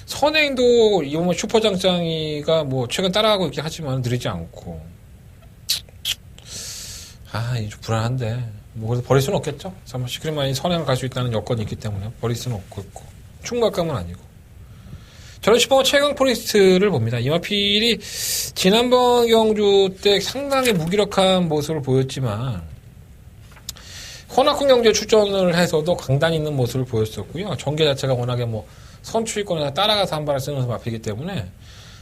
선행도 이번 슈퍼장짱이가 뭐 최근 따라가고 있긴 하지만 느리지 않고 이게 좀 불안한데 뭐 그래서 버릴 수는 없겠죠. 시크릿만이 선행을 갈 수 있다는 여건이 있기 때문에 버릴 수는 없고 충박감은 아니고 저는 슈퍼 최강 포레스트를 봅니다. 이 마필이 지난번 경주 때 상당히 무기력한 모습을 보였지만 혼합군 경주에 출전을 해서도 강단 있는 모습을 보였었고요. 전개 자체가 워낙에 뭐 선출권이나 따라가서 한 발을 쓰는 마필이기 때문에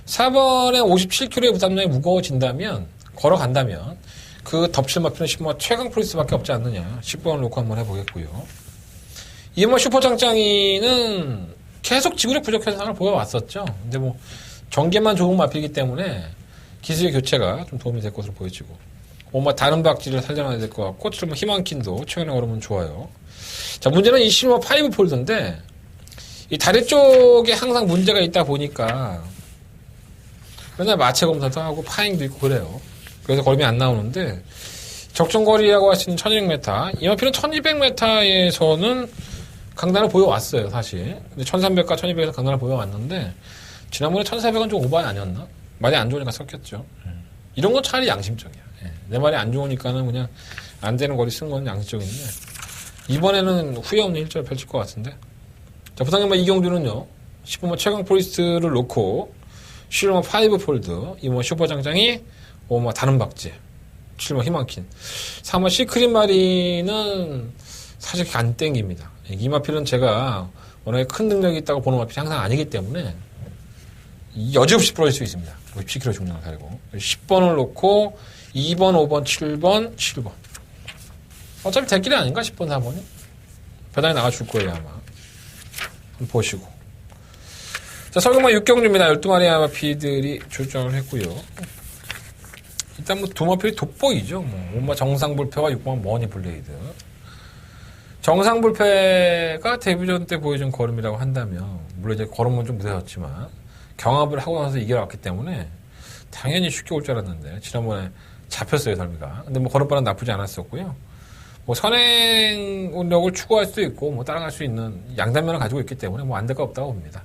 4번에 57kg의 부담량이 무거워진다면 걸어간다면 그 덮칠 마필은 슈퍼 최강 포레스트밖에 없지 않느냐. 10번을 놓고 한번 해보겠고요. 이번 슈퍼장장이는 계속 지구력 부족 현상을 보여왔었죠. 근데 뭐 전개만 좋은 마필이기 때문에 기술의 교체가 좀 도움이 될 것으로 보여지고 뭔가 다른 박지를 살려놔야 될 것 같고 뭐 희망킨도 최근에 걸으면 좋아요. 자, 문제는 이 실버 5 폴드인데 이 다리 쪽에 항상 문제가 있다 보니까 맨날 마체 검사도 하고 파잉도 있고 그래요. 그래서 걸음이 안 나오는데 적정거리라고 할 수 있는 1200m 이 마필은 1200m에서는 강단을 보여왔어요, 사실. 근데 1300과 1200에서 강단을 보여왔는데 지난번에 1400은 좀 오바이 아니었나? 말이 안 좋으니까 섞였죠. 이런 건 차라리 양심적이야. 내 말이 안 좋으니까는 그냥 안 되는 거리 쓰는 건 양심적인데 이번에는 후회 없는 일절을 펼칠 것 같은데. 자, 부상연마 이경주는요 10번 최강 포리스트를 놓고 7번 5 폴드 2번 슈퍼장장이 5번 다른 박지 7번 희망킨 3번 시크릿 마리는 사실 안 땡깁니다. 이 마필은 제가 워낙에 큰 능력이 있다고 보는 마필이 항상 아니기 때문에 여지없이 부러질 수 있습니다. 57kg 중량을 달고 10번을 놓고 2번, 5번, 7번, 7번 어차피 대길이 아닌가 10번, 4번이 배당이 나와줄 거예요 아마. 한번 보시고 자 설경마 6경주입니다. 12마리의 마필들이 출전을 했고요. 일단 뭐 두 마필이 돋보이죠. 뭐 5마 정상불패와 6번 머니 블레이드. 정상불패가 데뷔전 때 보여준 걸음이라고 한다면 물론 이제 걸음은 좀 무뎌졌지만 경합을 하고 나서 이겨왔기 때문에 당연히 쉽게 올 줄 알았는데 지난번에 잡혔어요 덜미가. 근데 뭐 걸음바는 나쁘지 않았었고요. 뭐 선행력을 추구할 수도 있고 뭐 따라갈 수 있는 양단면을 가지고 있기 때문에 뭐 안 될 거 없다고 봅니다.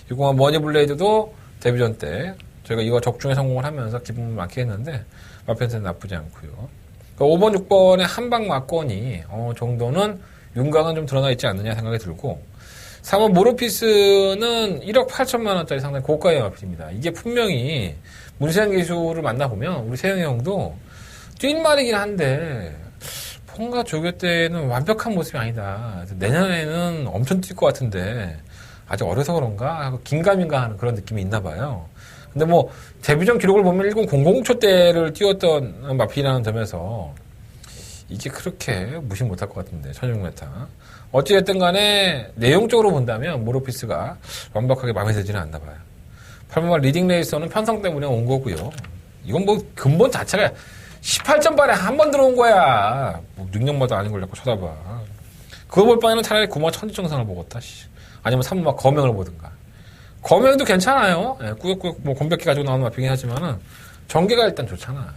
6번 머니 블레이드도 데뷔전 때 저희가 이거 적중에 성공을 하면서 기분 많게 했는데 마펜스는 나쁘지 않고요. 그러니까 5번, 6번의 한방 막건이 정도는 윤곽은 좀 드러나 있지 않느냐 생각이 들고 3번 모로피스는 1억 8천만 원짜리 상당히 고가의 마필입니다. 이게 분명히 문세영 기수를 만나보면 우리 세영이 형도 뛴 말이긴 한데 뭔가 조교 때는 완벽한 모습이 아니다. 내년에는 엄청 뛸 것 같은데 아직 어려서 그런가 하고 긴가민가 하는 그런 느낌이 있나 봐요. 근데 뭐 데뷔전 기록을 보면 1000초 대를 뛰었던 마필이라는 점에서 이게 그렇게 무시 못할 것 같은데 1600m 어찌됐든 간에 내용적으로 본다면 모로피스가 완벽하게 마음에 들지는 않나 봐요. 8번말 리딩 레이서는 편성 때문에 온 거고요. 이건 뭐 근본 자체가 18점 발에 한 번 들어온 거야. 뭐 능력마도 아닌 걸 자꾸 쳐다봐. 그거 볼 바에는 차라리 9번 천지정상을 보겠다. 아니면 3번 거명을 보든가. 거명도 괜찮아요. 예, 꾸역꾸역 뭐 곰백기 가지고 나오는 마피긴 하지만은 전개가 일단 좋잖아.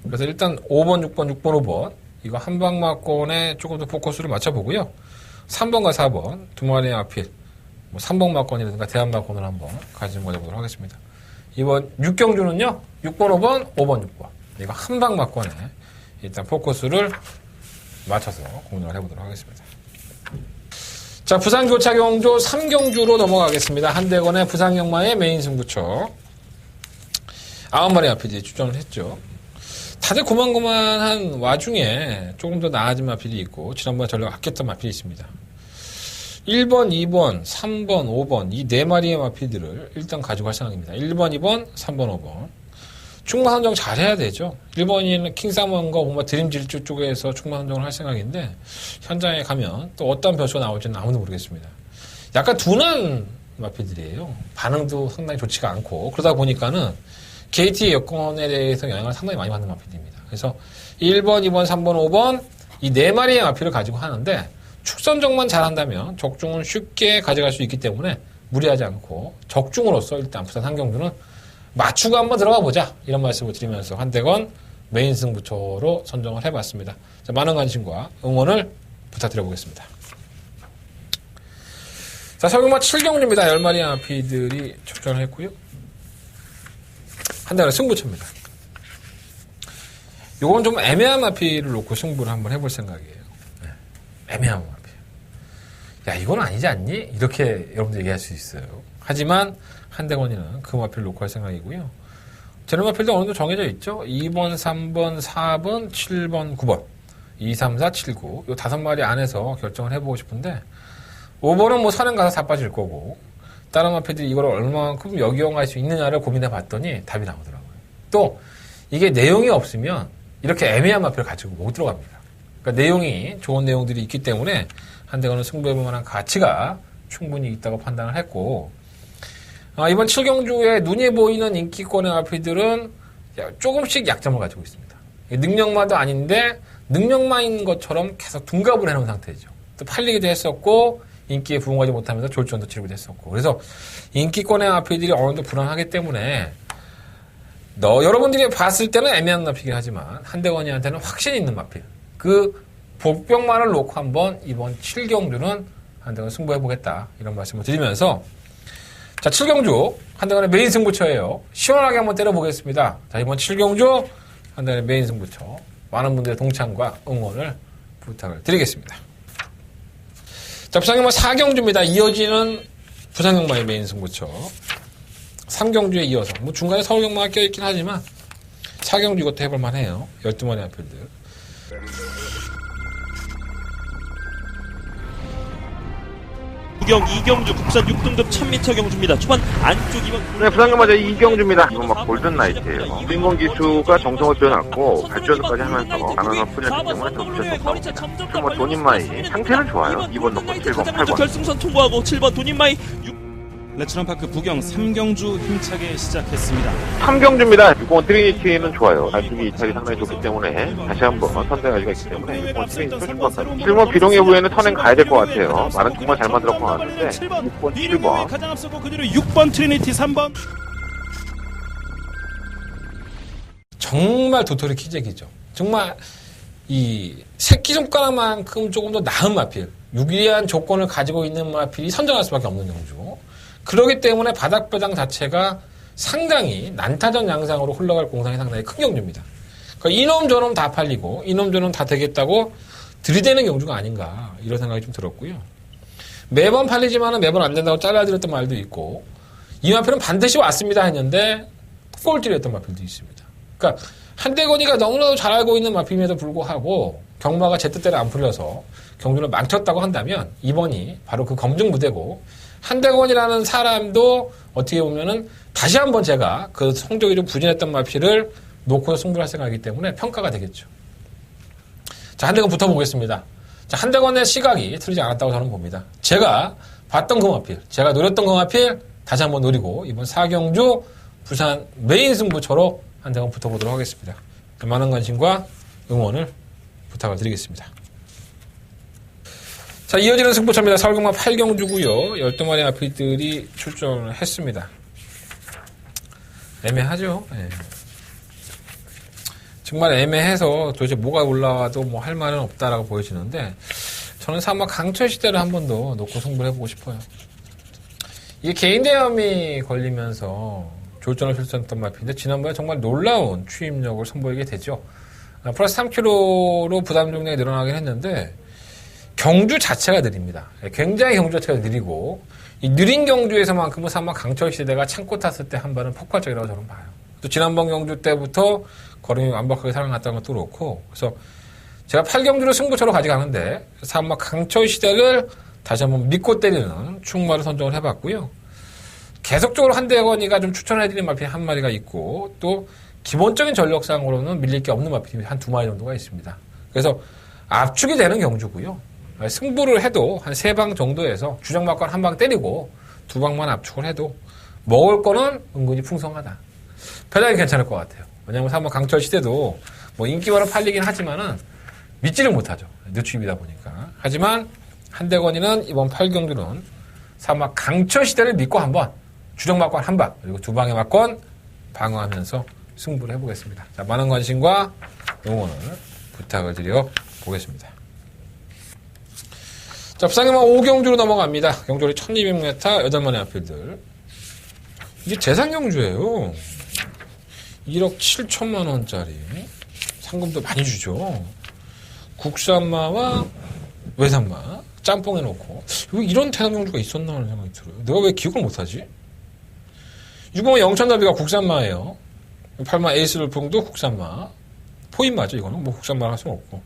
그래서 일단 5번, 6번, 6번, 5번 이거 한방마권에 조금 더 포커스를 맞춰보고요. 3번과 4번 두 마리의 아필 뭐 3번 마권이라든가 대한마권을 한번 가지고 해보도록 하겠습니다. 이번 6경주는요. 6번, 5번, 5번, 6번 이거 한방마권에 일단 포커스를 맞춰서 공략을 해보도록 하겠습니다. 자, 부산교차 경조 3경주로 넘어가겠습니다. 한대건의 부산경마의 메인 승부처 9마리 아필이 출전을 했죠. 다들 고만고만한 와중에 조금 더 나아진 마필이 있고 지난번에 전력 아꼈던 마필이 있습니다. 1번, 2번, 3번, 5번 이 4마리의 마필들을 일단 가지고 할 생각입니다. 1번, 2번, 3번, 5번 충마 선정 잘해야 되죠. 1번이는 킹사먼과 뭔가 드림질주 쪽에서 충마 선정을 할 생각인데 현장에 가면 또 어떤 변수가 나올지는 아무도 모르겠습니다. 약간 둔한 마필들이에요. 반응도 상당히 좋지가 않고 그러다 보니까는 KT의 여건에 대해서 영향을 상당히 많이 받는 마필입니다. 그래서 1번, 2번, 3번, 5번 이 4마리의 마필을 가지고 하는데 축선정만 잘한다면 적중은 쉽게 가져갈 수 있기 때문에 무리하지 않고 적중으로서 일단 부산 한경주는 맞추고 한번 들어가 보자 이런 말씀을 드리면서 한대건 메인 승부처로 선정을 해봤습니다. 자, 많은 관심과 응원을 부탁드려보겠습니다. 자, 설경마 7경주입니다. 10마리의 아피들이 출전을 했고요. 한대건 승부처입니다. 요건 좀 애매한 마피를 놓고 승부를 한번 해볼 생각이에요. 네. 애매한 마피. 야, 이건 아니지 않니? 이렇게 여러분들 얘기할 수 있어요. 하지만 한대건이는 그 마필을 놓고 할 생각이고요. 제로 마필도 어느 정도 정해져 있죠. 2번, 3번, 4번, 7번, 9번. 2, 3, 4, 7, 9. 이 5마리 안에서 결정을 해보고 싶은데 5번은 뭐 선행 가서 다 빠질 거고 다른 마필들이 이걸 얼마만큼 역이용할 수 있느냐를 고민해 봤더니 답이 나오더라고요. 또 이게 내용이 없으면 이렇게 애매한 마필을 가지고 못 들어갑니다. 그러니까 내용이 좋은 내용들이 있기 때문에 한대건은 승부해볼 만한 가치가 충분히 있다고 판단을 했고 이번 7경주에 눈에 보이는 인기권의 마필들은 조금씩 약점을 가지고 있습니다. 능력마도 아닌데 능력마인 것처럼 계속 둔갑을 해놓은 상태죠. 또 팔리기도 했었고 인기에 부응하지 못하면서 졸전도 치르기도 했었고 그래서 인기권의 마필들이 어느 정도 불안하기 때문에 여러분들이 봤을 때는 애매한 마필이긴 하지만 한대건이한테는 확신 있는 마필 그 복병만을 놓고 한번 이번 7경주는 한대건 승부해보겠다 이런 말씀을 드리면서 자 7경주 한대건의 메인 승부처예요. 시원하게 한번 때려보겠습니다. 자 이번 7경주 한대건의 메인 승부처 많은 분들의 동참과 응원을 부탁을 드리겠습니다. 자 부산경마 4경주입니다. 이어지는 부산경마의 메인 승부처 3경주에 이어서 뭐 중간에 서울경마가 껴있긴 하지만 4경주 이것도 해볼만 해요. 12마리 마필들 구경 2경주 국산 6등급 1000m 경주입니다. 초반 안쪽 이번 네, 부산경마제 이경주입니다. 이건 막 골든나이트예요. 주인공 기수가 정성을 들여놨고 발전까지 하면서 가능한 풀렸기 때문에 좀 부셨었다고. 지금 뭐 돈인마이 상태는 좋아요. 2번 놓고 7번, 8번. 결승선 통과하고 7번 돈인마이 레츠런파크 부경 3경주 힘차게 시작했습니다. 3경주입니다. 6번 트리니티는 좋아요. 발수기 이탈이 상당히 좋기 때문에 다시 한번 선택 가지가 있기 때문에 6번 트리니티도 줄 것 같아요. 7번 비룡의 후에는 선행 가야 될 것 같아요. 말은 정말 잘 만들었고 나왔는데 6번, 7번. 가장 앞서고 그 뒤로 6번 트리니티 3번. 정말 도토리 키재기죠. 정말 이 새끼손가락만큼 조금 더 나은 마필 유리한 조건을 가지고 있는 마필이 선정할 수밖에 없는 경주. 그렇기 때문에 바닥배당 자체가 상당히 난타전 양상으로 흘러갈 공산이 상당히 큰 경주입니다. 그러니까 이놈 저놈 다 팔리고 이놈 저놈 다 되겠다고 들이대는 경주가 아닌가 이런 생각이 좀 들었고요. 매번 팔리지만은 매번 안 된다고 잘라드렸던 말도 있고 이 마필은 반드시 왔습니다 했는데 꼴찌했던 마필도 있습니다. 그러니까 한대건이가 너무나도 잘 알고 있는 마필임에도 불구하고 경마가 제 뜻대로 안 풀려서 경주를 망쳤다고 한다면 이번이 바로 그 검증 무대고 한대건이라는 사람도 어떻게 보면은 다시 한번 제가 그 성적이 좀 부진했던 마필을 놓고 승부를 할 생각이기 때문에 평가가 되겠죠. 자, 한대건 붙어보겠습니다. 자, 한대건의 시각이 틀리지 않았다고 저는 봅니다. 제가 봤던 그 마필, 제가 노렸던 그 마필 다시 한번 노리고 이번 4경주 부산 메인 승부처로 한대건 붙어보도록 하겠습니다. 많은 관심과 응원을 부탁을 드리겠습니다. 자, 이어지는 승부처입니다. 서울경마 8경주고요. 12마리 마필들이 출전을 했습니다. 애매하죠. 네. 정말 애매해서 도대체 뭐가 올라와도 뭐 할 말은 없다라고 보여지는데 저는 사마 강철 시대를 한 번 더 놓고 승부를 해보고 싶어요. 이게 개인 대염이 걸리면서 졸전을 실수했던 마필인데 지난번에 정말 놀라운 추임력을 선보이게 되죠. 플러스 3kg로 부담 중량이 늘어나긴 했는데 경주 자체가 느립니다. 굉장히 경주 자체가 느리고 이 느린 경주에서만큼은 사마 강철 시대가 창고 탔을 때 한 발은 폭발적이라고 저는 봐요. 또 지난번 경주 때부터 걸음이 완벽하게 살아났다는 것도 그렇고 그래서 제가 8경주를 승부처로 가져가는데 사마 강철 시대를 다시 한번 믿고 때리는 충마를 선정을 해봤고요. 계속적으로 한대건이가 좀 추천해드린 마필이 한 마리가 있고 또 기본적인 전력상으로는 밀릴 게 없는 마필이 한 2마리 정도가 있습니다. 그래서 압축이 되는 경주고요. 승부를 해도 한 3방 정도에서 주정막관 한 방 때리고 2방만 압축을 해도 먹을 거는 은근히 풍성하다. 배당이 괜찮을 것 같아요. 왜냐하면 사마 강철 시대도 뭐 인기와로 팔리긴 하지만은 믿지를 못하죠. 늦추입이다 보니까. 하지만 한대건이는 이번 8경주는 사마 강철 시대를 믿고 한번 주정막관 한 방 그리고 2방의 막권 방어하면서 승부를 해보겠습니다. 자, 많은 관심과 응원을 부탁을 드려 보겠습니다. 자, 부산경마 5경주로 넘어갑니다. 경주리 1200m 8마리 마필들. 이게 재상경주예요. 1억 7천만 원짜리. 상금도 많이 주죠. 국산마와 외산마 짬뽕 해놓고 이런 대상경주가 있었나 하는 생각이 들어요. 내가 왜 기억을 못하지? 6번 영천더비가 국산마예요. 8번 에이스돌풍도 국산마. 포인마죠, 이거는. 뭐 국산마를 할 수는 없고.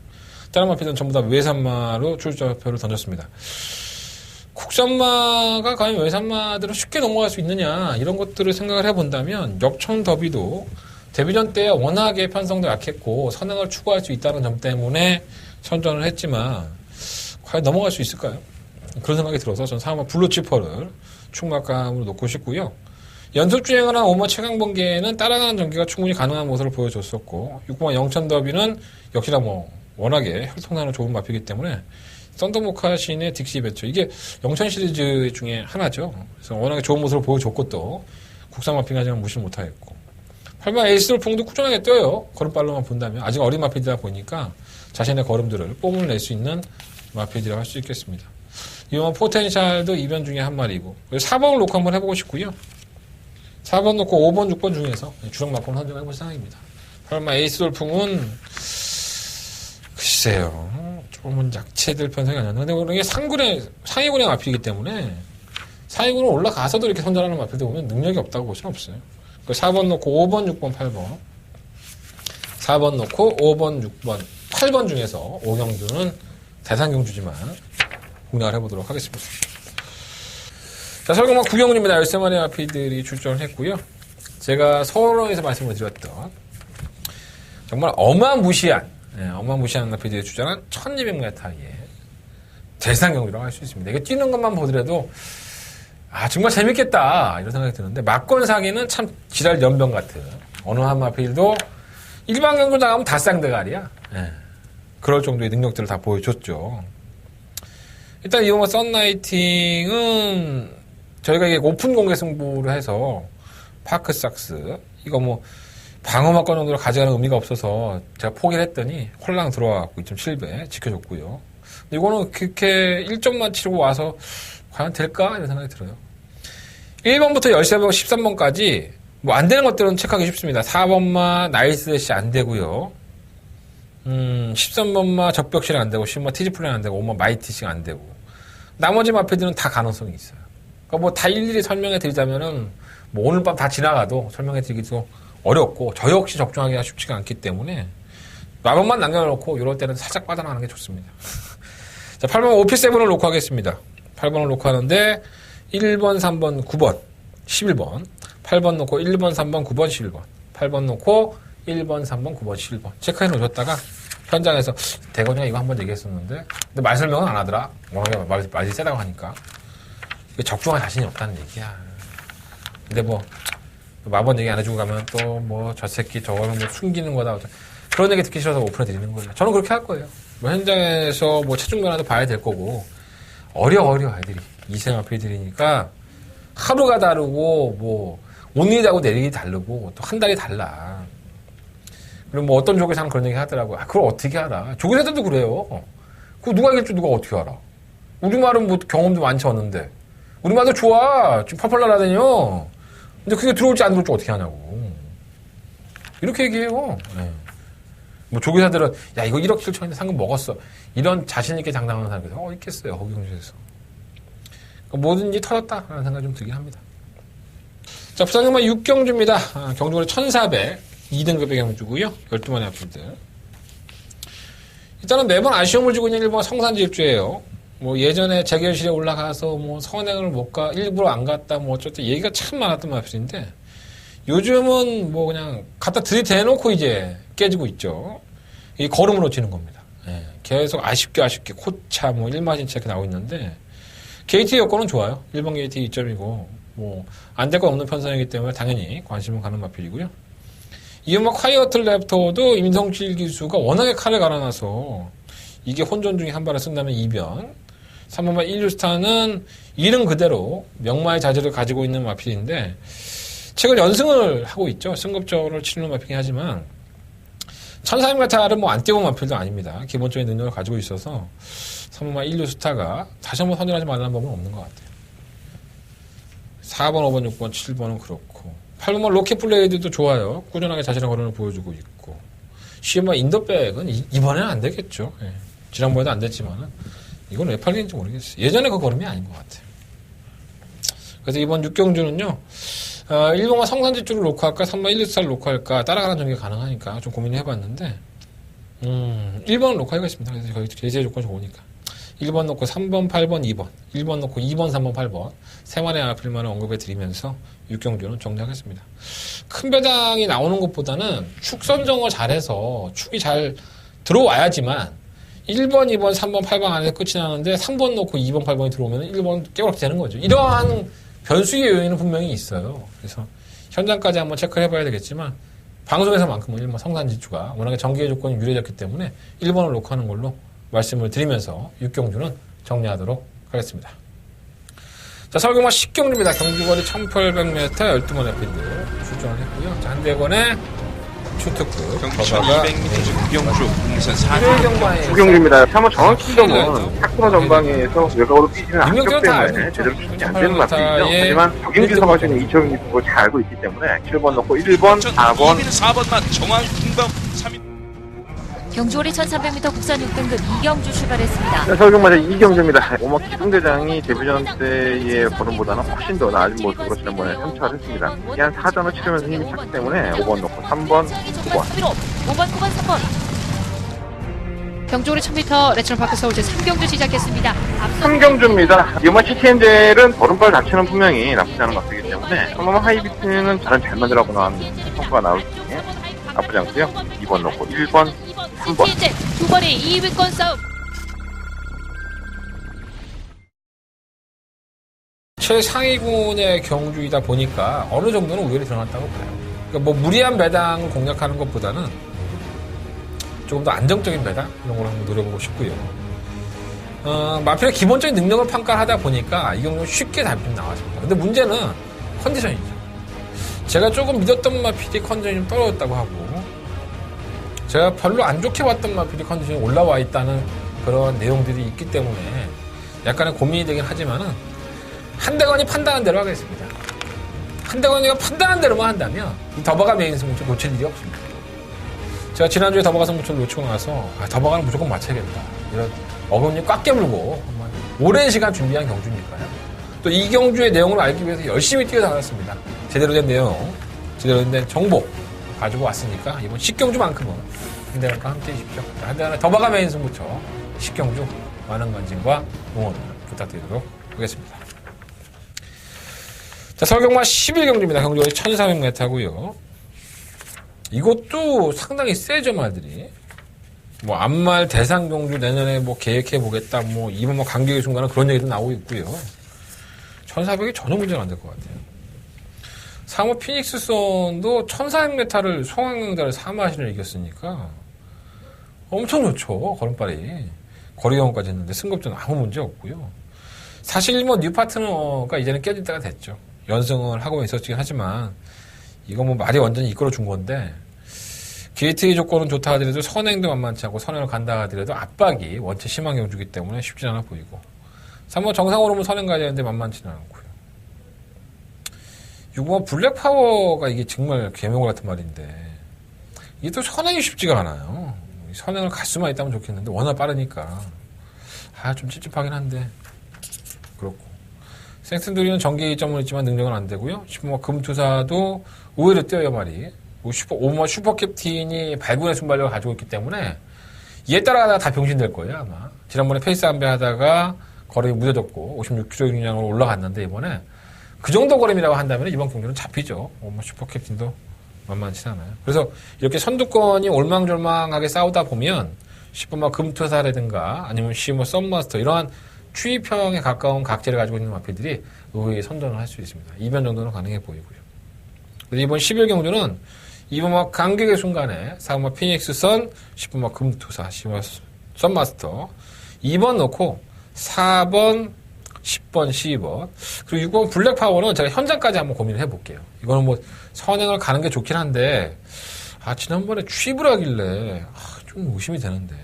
다른 마피들은 전부 다 외산마로 출전표를 던졌습니다. 국산마가 과연 외산마들은 쉽게 넘어갈 수 있느냐, 이런 것들을 생각을 해본다면, 역천더비도 데뷔전 때 워낙에 편성도 약했고, 선행을 추구할 수 있다는 점 때문에 선전을 했지만, 과연 넘어갈 수 있을까요? 그런 생각이 들어서 전 4번 블루치퍼를 충막감으로 놓고 싶고요. 연속 주행을 한 5번 최강번개는 따라가는 전기가 충분히 가능한 모습을 보여줬었고, 6번 영천더비는 역시나 뭐 워낙에 혈통나는 좋은 마피이기 때문에 썬더모카신의 딕시 배처, 이게 영천 시리즈 중에 하나죠. 그래서 워낙에 좋은 모습을 보여줬고, 또 국산 마피가 하지만 무시 못하겠고, 8번 에이스돌풍도 꾸준하게 뛰어요. 걸음발로만 본다면. 아직 어린 마피이다 보니까 자신의 걸음들을 뽐을 낼 수 있는 마피이라고 할 수 있겠습니다. 이번 포텐셜도 이변 중에 한 마리고, 4번을 놓고 한번 해보고 싶고요. 4번 놓고 5번, 6번 중에서 주력 마포는 선정해볼 생각입니다. 8번 에이스돌풍은 글쎄요, 조금은 약체들 편성이 아니었는데, 이게 상위군의 마피이기 때문에 상위군은 올라가서도 이렇게 선전하는 마피들 보면 능력이 없다고 볼 수는 없어요. 4번 놓고 5번, 6번, 8번, 4번 놓고 5번, 6번, 8번 중에서 오경주는 대상경주지만 공략을 해보도록 하겠습니다. 자, 설경마 구경훈입니다. 13마리 마피들이 출전을 했고요. 제가 서울에서 말씀을 드렸던 정말 어마무시한 마피들이 출전한 1200m의 대상경주라고 할 수 있습니다. 이게 뛰는 것만 보더라도 정말 재밌겠다 이런 생각이 드는데, 막권 사기는 참 지랄 연병 같은, 어느 한 마필도 일반 경주 나가면 다 쌍대가리야. 그럴 정도의 능력들을 다 보여줬죠. 일단 이번 썬라이팅은 저희가 이게 오픈 공개 승부를 해서 파크삭스, 이거 뭐 방어막권 정도로 가져가는 의미가 없어서 제가 포기를 했더니 홀랑 들어와갖고 2.7배 지켜줬고요. 근데 이거는 그렇게 1점만 치르고 와서 과연 될까? 이런 생각이 들어요. 1번부터 13번, 13번까지 뭐 안 되는 것들은 체크하기 쉽습니다. 4번마 나이스대시 안 되고요. 13번마 적벽실 안 되고, 10번 티지플랜 안 되고, 5번 마이티싱 안 되고. 나머지 마피들은 다 가능성이 있어요. 그러니까 뭐 다 일일이 설명해 드리자면은 뭐 오늘 밤 다 지나가도 설명해 드리기도 어렵고, 저 역시 적중하기가 쉽지가 않기 때문에 마법만 남겨놓고 이럴 때는 살짝 빠져나가는 게 좋습니다. 자, 8번 오피7을 놓고 하겠습니다. 8번을 놓고 하는데 1번, 3번, 9번, 11번, 8번 놓고 1번, 3번, 9번, 11번, 8번 놓고 1번, 3번, 9번, 11번 체크해 놓으셨다가 현장에서 대건이가 이거 한번 얘기했었는데, 근데 말 설명은 안 하더라. 워낙에 말이 세다고 하니까. 적중할 자신이 없다는 얘기야. 근데 뭐 마법 얘기 안 해주고 가면 또 뭐 저 새끼 저거는 뭐 숨기는 거다, 그런 얘기 듣기 싫어서 오픈해 드리는 거예요. 저는 그렇게 할 거예요. 뭐 현장에서 뭐 체중 변화도 봐야 될 거고, 어려 애들이 2세 마피들이니까 하루가 다르고 뭐 오늘이 다르고 내일이 다르고 또 한 달이 달라. 그리고 뭐 어떤 조교사는 그런 얘기 하더라고요. 그걸 어떻게 알아? 조교사들도 그래요. 그거 누가 이길지 누가 어떻게 알아? 우리말은 뭐 경험도 많지 않은데, 우리말도 좋아, 지금 펄펄 날아다녀. 근데 그게 들어올지 안 들어올지 어떻게 하냐고, 이렇게 얘기해요. 뭐 조교사들은 야 이거 1억 7천인데 상금 먹었어, 이런 자신있게 장담하는 사람이 있겠어요, 허경주에서. 그러니까 뭐든지 터졌다라는 생각이 좀 들긴 합니다. 자, 부산경마 6경주입니다. 경주는 1400 2등급의 경주고요. 12마리 앞필들. 일단은 매번 아쉬움을 주고 있는 1번 성산지입주예요. 뭐 예전에 재결실에 올라가서 뭐 선행을 못 가, 일부러 안 갔다, 뭐 어쨌든 얘기가 참 많았던 마필인데, 요즘은 뭐 그냥 갖다 들이대놓고 이제 깨지고 있죠. 이 걸음으로 치는 겁니다. 계속 아쉽게 코차 뭐 1마진차 이렇게 나오고 있는데, 게이트 여건은 좋아요. 1번 게이트 2점이고 뭐 안 될 건 없는 편성이기 때문에 당연히 관심은 가는 마필이고요. 이음악 콰이어트 랩터도 임성칠 기수가 워낙에 칼을 갈아놔서 이게 혼전 중에 한 발을 쓴다면 이변. 3번마 1루스타는 이름 그대로 명마의 자질을 가지고 있는 마필인데, 최근 연승을 하고 있죠. 승급전을 치르는 마필이긴 하지만 1400m를 뭐 안 뛰어본 마필도 아닙니다. 기본적인 능력을 가지고 있어서 3번마 1루스타가 다시 한번 선전하지 말라는 법은 없는 것 같아요. 4번, 5번, 6번, 7번은 그렇고, 8번마 로켓블레이드도 좋아요. 꾸준하게 자신의 걸음을 보여주고 있고, 10번마 인더백은 이번에는 안 되겠죠. 지난번에도 안 됐지만은 이건 왜 팔리는지 모르겠어요. 예전에 그 걸음이 아닌 것 같아요. 그래서 이번 6경주는요, 1번과 성산지주를 놓고 할까, 3번 1, 2, 4를 놓고 할까, 따라가는 전개가 가능하니까 좀 고민을 해봤는데, 1번을 놓고 하겠습니다. 그래서 거기 제재 조건이 좋으니까. 1번 놓고 3번, 8번, 2번. 1번 놓고 2번, 3번, 8번. 세만의 아필만을 언급해 드리면서 6경주는 정리하겠습니다. 큰 배당이 나오는 것보다는 축 선정을 잘해서 축이 잘 들어와야지만 1번, 2번, 3번, 8번 안에서 끝이 나는데 3번 놓고 2번, 8번이 들어오면 1번 깨우락 되는 거죠. 이러한 변수의 요인은 분명히 있어요. 그래서 현장까지 한번 체크를 해봐야 되겠지만 방송에서만큼은 1번 성산지주가 워낙에 전개 조건이 유리해졌기 때문에 1번을 놓고 하는 걸로 말씀을 드리면서 6경주는 정리하도록 하겠습니다. 자, 서울경마 10경주입니다. 경주거리 1800m 12번의 필드 출전을 했고요. 자, 한대건의 추특급 경주 1200m 국경주 공선 4등 경마에 구경주입니다. 참고 정확히 점은 탁구나 전방에서 외곽으로 뛰지는 않기 유명적은 다 알고 때문에 있죠. 제대로 추진이 안 되는 맛이죠. 18m 하지만 경기에서 마시는 2,000m 그걸 잘 알고 있기 때문에 7번 넣고 1번, 4번 2위는 4번만 정황 중방 3위 경주거리 1300m 국산 6등급 이경주 출발했습니다. 서울경마자 이경주입니다. 오마 기승대장이 데뷔전 때의 걸음보다는 훨씬 더 나은 모습으로 지난번에 선차를 했습니다. 이게 한 4전을 치르면서 힘이 찼기 때문에 5번 넣고 3번, 9번. 5번, 9번, 3번. 경주거리 1000m 레츠런파크 서울 제3경주 시작했습니다. 3경주입니다. 이마 CTN젤은 걸음발 자체는 분명히 나쁘지 않은 것 같기 때문에 한번 하이비트는 잘 만들라고 나온 성과가 나올 때 나쁘지 않고요. 2번 넣고 1번, 3번. 이제 두 번의 2위권 싸움. 최상위군의 경주이다 보니까 어느 정도는 우열이 드러났다고 봐요. 그러니까 뭐 무리한 배당을 공략하는 것보다는 조금 더 안정적인 배당 이런 걸 한번 노려보고 싶고요. 마필의 기본적인 능력을 평가하다 보니까 이 경우는 쉽게 답이 좀 나왔습니다. 근데 문제는 컨디션이죠. 제가 조금 믿었던 마필이 컨디션이 좀 떨어졌다고 하고 제가 별로 안 좋게 봤던 마필이 컨디션이 올라와 있다는 그런 내용들이 있기 때문에 약간의 고민이 되긴 하지만은 한대건이 판단한 대로 하겠습니다. 한대건이가 판단한 대로만 한다면 이 더버가 메인 승부처 놓칠 일이 없습니다. 제가 지난주에 더버가 승부처를 놓치고 나서 더버가는 무조건 맞춰야겠다. 이런 어금니 꽉 깨물고 오랜 시간 준비한 경주니까요. 또 이 경주의 내용을 알기 위해서 열심히 뛰어다녔습니다. 제대로 된 내용, 제대로 된 정보 가지고 왔으니까 이번 10경주만큼은 한대건과 함께 해주십시오. 한대건의 더버가 메인 승부처 10경주 많은 관심과 응원 부탁드리도록 하겠습니다. 자, 서울경마 11경주입니다. 경주거리 1400m고요. 이것도 상당히 세죠, 말들이. 뭐, 앞말 대상경주 내년에 뭐 계획해보겠다, 뭐, 이번 뭐 간격의 순간은 그런 얘기도 나오고 있고요. 1400이 전혀 문제가 안 될 것 같아요. 상호 피닉스선도 1400m를 송황경자를 3마신을 이겼으니까 엄청 좋죠, 걸음발이. 거리경험까지 했는데 승급전은 아무 문제 없고요. 사실 뭐 뉴 파트너가 이제는 깨질 때가 됐죠. 연승을 하고 있었긴 하지만 이거 뭐 말이 완전히 이끌어 준 건데 게이트의 조건은 좋다 하더라도 선행도 만만치 않고 선행을 간다 하더라도 압박이 원체 심한 경주기 때문에 쉽지 않아 보이고 3번 정상으로는 선행 가야 되는데 만만치는 않고요. 6번 블랙파워가 이게 정말 개명을 같은 말인데 이게 또 선행이 쉽지가 않아요. 선행을 갈 수만 있다면 좋겠는데 워낙 빠르니까 좀 찝찝하긴 한데 그렇고 생슨돌이는 전개 2점은 있지만 능력은 안 되고요. 슈퍼 금투사도 의외로 뛰어요 말이. 오마 슈퍼캡틴이 발군의 순발력을 가지고 있기 때문에 이에 따라가다가 다 병신될 거예요 아마. 지난번에 페이스 안배 하다가 거리가 무뎌졌고 56kg 중량으로 올라갔는데 이번에 그 정도 거림이라고 한다면 이번 경기는 잡히죠. 오마 슈퍼캡틴도 만만치 않아요. 그래서 이렇게 선두권이 올망졸망하게 싸우다 보면 슈퍼마 금투사라든가 아니면 시모 썸마스터 이러한 추위평에 가까운 각재를 가지고 있는 마필들이 의외의 선전을 할 수 있습니다. 2변 정도는 가능해 보이고요. 그래서 이번 11경주는 이번 간격의 순간에 4번 피닉스선, 10번 금투사, 10번 썸마스터 2번 넣고 4번, 10번, 12번 그리고 6번 블랙파워는 제가 현장까지 한번 고민을 해볼게요. 이거는 뭐 선행을 가는 게 좋긴 한데 지난번에 취입을 하길래 좀 의심이 되는데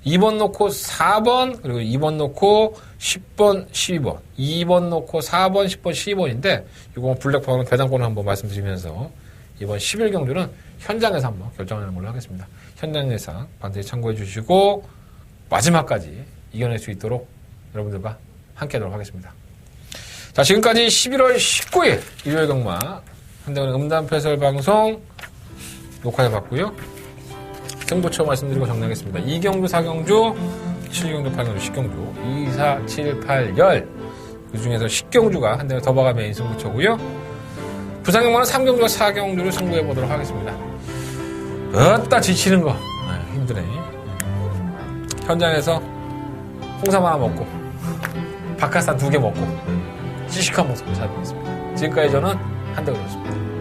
2번 놓고 4번, 그리고 2번 놓고 10번, 12번. 2번 놓고 4번, 10번, 12번인데, 이거 블랙파워는 배당권을 한번 말씀드리면서, 이번 11경주는 현장에서 한번 결정하는 걸로 하겠습니다. 현장 예상 반드시 참고해 주시고, 마지막까지 이겨낼 수 있도록 여러분들과 함께 하도록 하겠습니다. 자, 지금까지 11월 19일 일요일 경마 한대원 음담 패설 방송 녹화해봤고요. 승부처 말씀드리고 정리하겠습니다. 2경주, 4경주, 7경주, 8경주, 10경주, 2, 4, 7, 8, 10. 그 중에서 10경주가 한대원 더 봐가 메인 승부처고요. 부상경마는 3경주와 4경주를 승부해보도록 하겠습니다. 어따 지치는 거. 힘드네. 현장에서 홍삼 하나 먹고, 바카스탄 2개 먹고, 시식한 모습을 찾아보겠습니다. 지금까지 저는 한대원이었습니다.